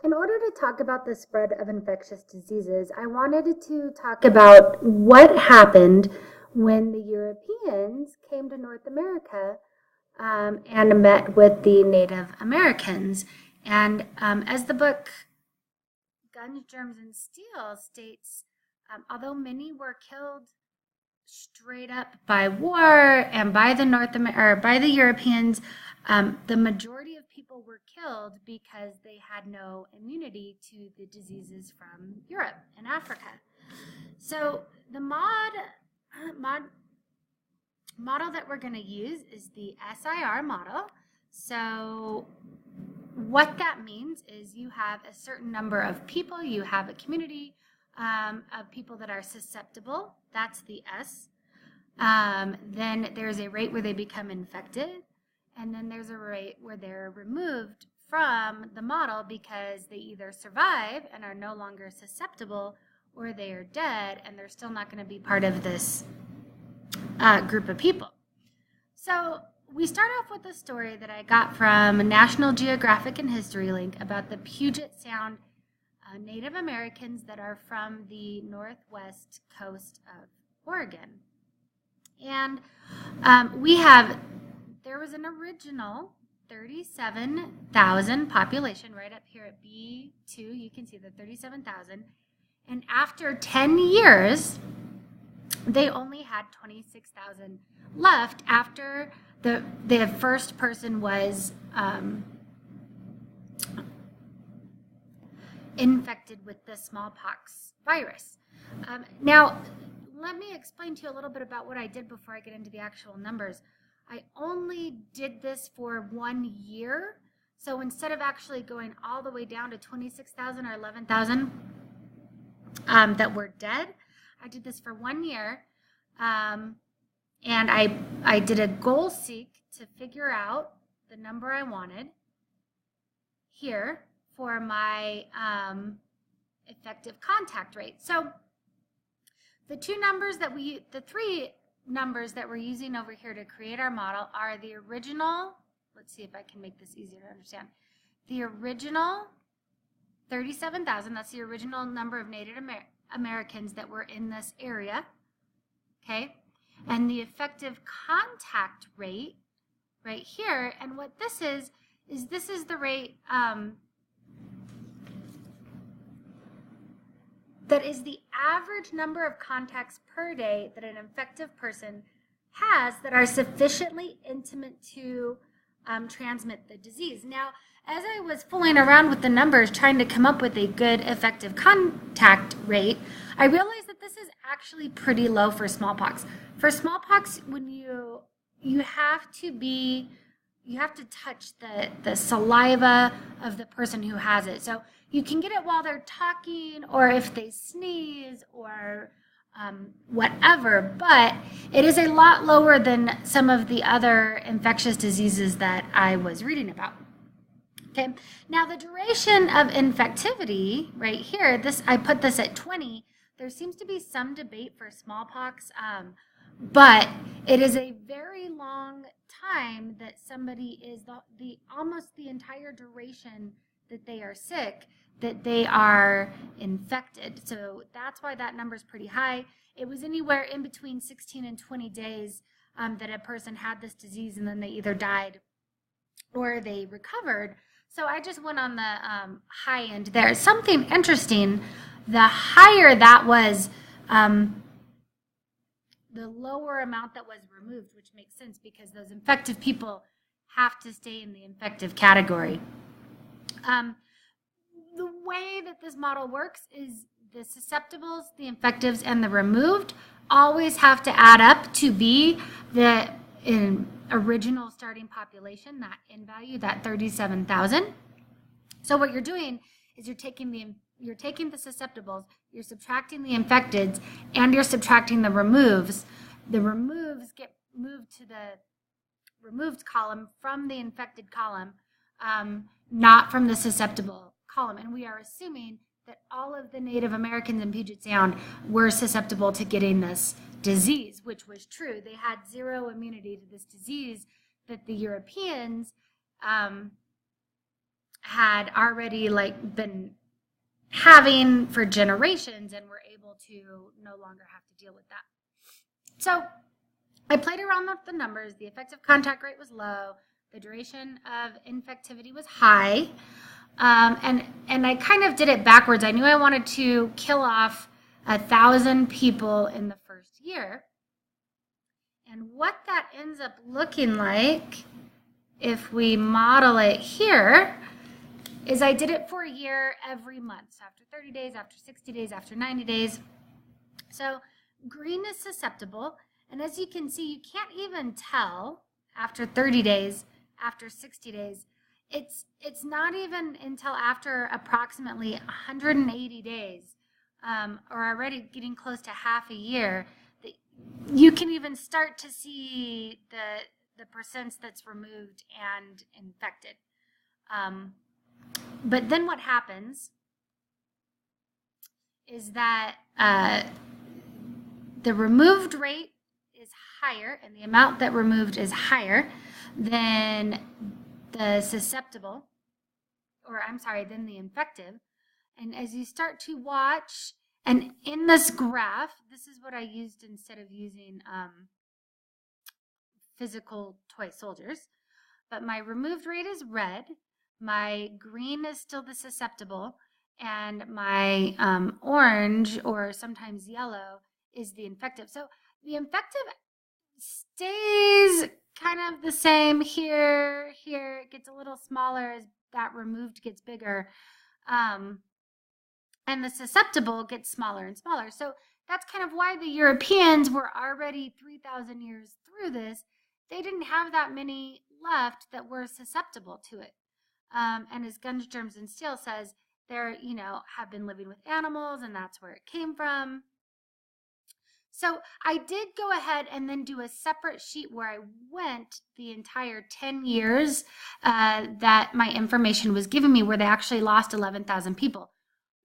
In order to talk about the spread of infectious diseases, I wanted to talk about what happened when the Europeans came to North America and met with the Native Americans. And as the book Guns, Germs, and Steel states, although many were killed straight up by war and by the by the Europeans, the majority of people were killed because they had no immunity to the diseases from Europe and Africa. So the model that we're going to use is the SIR model. So what that means is you have a certain number of people, you have a community of people that are susceptible, that's the S. Then there's a rate where they become infected, and then there's a rate where they're removed from the model because they either survive and are no longer susceptible, or they are dead and they're still not going to be part of this group of people. So we start off with a story that I got from National Geographic and History Link about the Puget Sound Native Americans that are from the northwest coast of Oregon. And there was an original 37,000 population right up here at B2. You can see the 37,000. And after 10 years, they only had 26,000 left after the first person was infected with the smallpox virus. Now, let me explain to you a little bit about what I did before I get into the actual numbers. I only did this for 1 year. So instead of actually going all the way down to 26,000 or 11,000 that were dead, I did this for 1 year. And I did a goal seek to figure out the number I wanted here for my effective contact rate. So the three numbers that we're using over here to create our model are the original, let's see if I can make this easier to understand. The original 37,000, that's the original number of Native Americans that were in this area, okay? And the effective contact rate right here, and what this is this is the rate that is the average number of contacts per day that an infective person has that are sufficiently intimate to transmit the disease. Now, as I was fooling around with the numbers trying to come up with a good effective contact rate, I realized that this is actually pretty low for smallpox. For smallpox, when you have to touch the saliva of the person who has it. So you can get it while they're talking, or if they sneeze, or whatever, but it is a lot lower than some of the other infectious diseases that I was reading about. Okay, now the duration of infectivity right here, I put this at 20. There seems to be some debate for smallpox, but it is a very long time that somebody is almost the entire duration that they are sick, that they are infected. So that's why that number is pretty high. It was anywhere in between 16 and 20 days that a person had this disease, and then they either died or they recovered. So I just went on the high end there. Something interesting, the higher that was, the lower amount that was removed, which makes sense because those infective people have to stay in the infective category. The way that this model works is the susceptibles, the infectives, and the removed always have to add up to be the original starting population, that N value, that 37,000. So what you're doing is you're taking the susceptibles, you're subtracting the infecteds, and you're subtracting the removes. The removes get moved to the removed column from the infected column, not from the susceptible column. And we are assuming that all of the Native Americans in Puget Sound were susceptible to getting this disease, which was true. They had zero immunity to this disease that the Europeans had already like been having for generations, and were able to no longer have to deal with that. So I played around with the numbers. The effective contact rate was low. The duration of infectivity was high. And I kind of did it backwards. I knew I wanted to kill off 1,000 people in the first year. And what that ends up looking like, if we model it here, is I did it for a year every month. So after 30 days, after 60 days, after 90 days. So green is susceptible. And as you can see, you can't even tell after 30 days, after 60 days. It's not even until after approximately 180 days, or already getting close to half a year, that you can even start to see the percents that's removed and infected. But then what happens is that the removed rate is higher, and the amount that removed is higher than the susceptible, or I'm sorry, than the infective. And as you start to watch, and in this graph, this is what I used instead of using physical toy soldiers, but my removed rate is red, my green is still the susceptible, and my orange, or sometimes yellow, is the infective. So the infective stays kind of the same here. It gets a little smaller as that removed gets bigger. And the susceptible gets smaller and smaller. So that's kind of why the Europeans were already 3,000 years through this. They didn't have that many left that were susceptible to it. And as Guns, Germs, and Steel says, they're, have been living with animals, and that's where it came from. So I did go ahead and then do a separate sheet where I went the entire 10 years that my information was giving me, where they actually lost 11,000 people.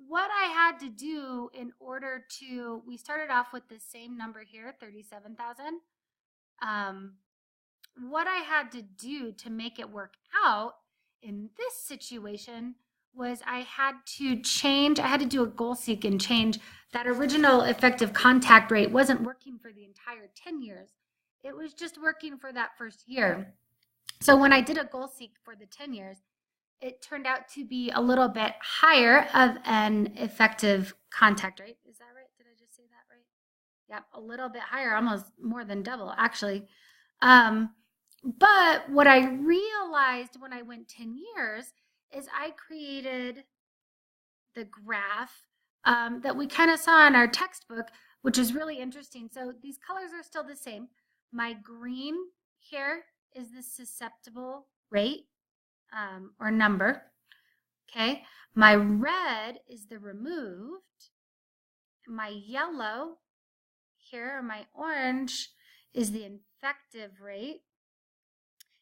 What I had to do in order to, we started off with the same number here, 37,000. What I had to do to make it work out in this situation was I had to do a goal seek and change that original effective contact rate. Wasn't working for the entire 10 years. It was just working for that first year. So when I did a goal seek for the 10 years, it turned out to be a little bit higher of an effective contact rate. Is that right? Did I just say that right? Yep, a little bit higher, almost more than double, actually. But what I realized when I went 10 years is I created the graph that we kind of saw in our textbook, which is really interesting. So these colors are still the same. My green here is the susceptible rate or number. Okay. My red is the removed. My yellow here, or my orange, is the infective rate.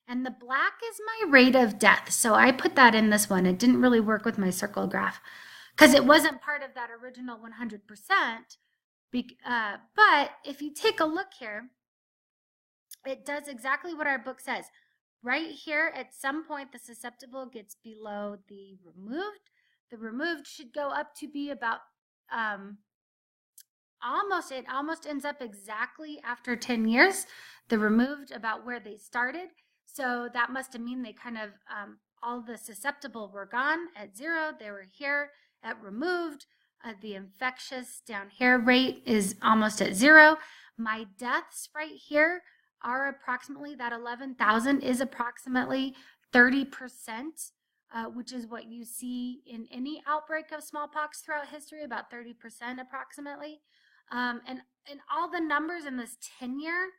And the black is my rate of death. So I put that in this one. It didn't really work with my circle graph because it wasn't part of that original 100%. But if you take a look here, it does exactly what our book says. Right here, at some point, the susceptible gets below the removed. The removed should go up to be about it almost ends up exactly after 10 years. The removed about where they started. So that must have mean they kind of, all the susceptible were gone at 0. They were here at removed. The infectious down here rate is almost at 0. My deaths right here are approximately, that 11,000 is approximately 30%, which is what you see in any outbreak of smallpox throughout history, about 30% approximately. And all the numbers in this 10-year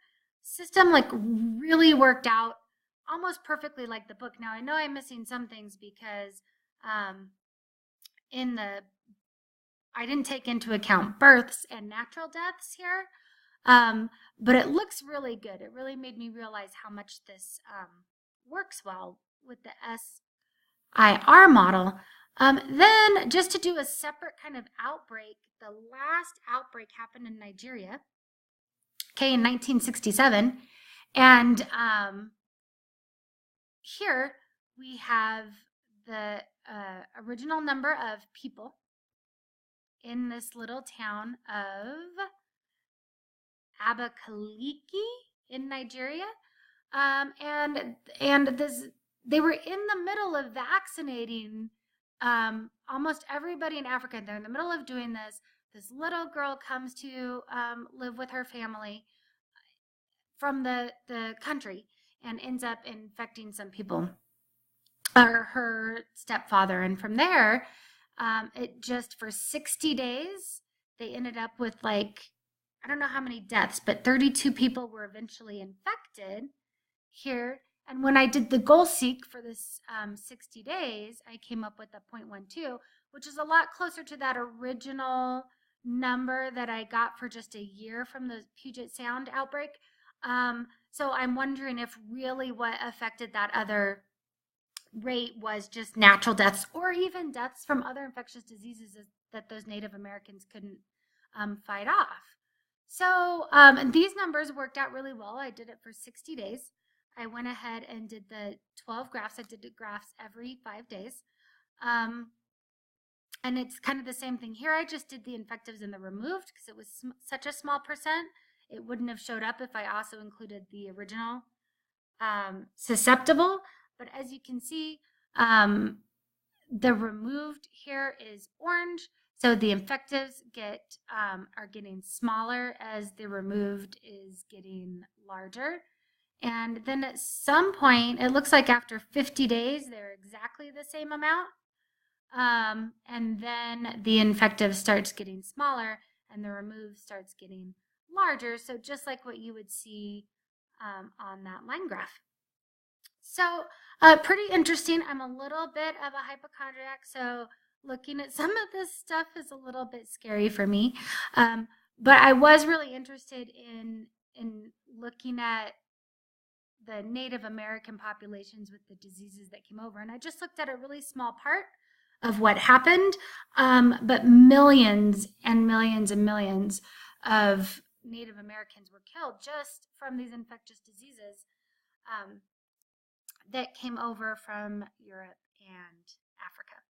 system like really worked out almost perfectly like the book. Now I know I'm missing some things because I didn't take into account births and natural deaths here, but it looks really good. It really made me realize how much this works well with the SIR model. Then just to do a separate kind of outbreak, the last outbreak happened in Nigeria, okay, in 1967. And here we have the original number of people in this little town of Abakaliki in Nigeria. And they were in the middle of vaccinating almost everybody in Africa. They're in the middle of doing this. This little girl comes to live with her family from the country and ends up infecting some people, or her stepfather. And from there, it just for 60 days, they ended up with like, I don't know how many deaths, but 32 people were eventually infected here. And when I did the goal seek for this 60 days, I came up with a 0.12, which is a lot closer to that original number that I got for just a year from the Puget Sound outbreak. So I'm wondering if really what affected that other rate was just natural deaths, or even deaths from other infectious diseases that those Native Americans couldn't fight off. So these numbers worked out really well. I did it for 60 days. I went ahead and did the 12 graphs. I did the graphs every 5 days. And it's kind of the same thing here. I just did the infectives and the removed because it was such a small percent. It wouldn't have showed up if I also included the original susceptible. But as you can see, the removed here is orange. So the infectives are getting smaller as the removed is getting larger. And then at some point, it looks like after 50 days, they're exactly the same amount. And then the infective starts getting smaller and the remove starts getting larger. So just like what you would see on that line graph. So pretty interesting. I'm a little bit of a hypochondriac, so looking at some of this stuff is a little bit scary for me. But I was really interested in looking at the Native American populations with the diseases that came over. And I just looked at a really small part of what happened, but millions and millions and millions of Native Americans were killed just from these infectious diseases that came over from Europe and Africa.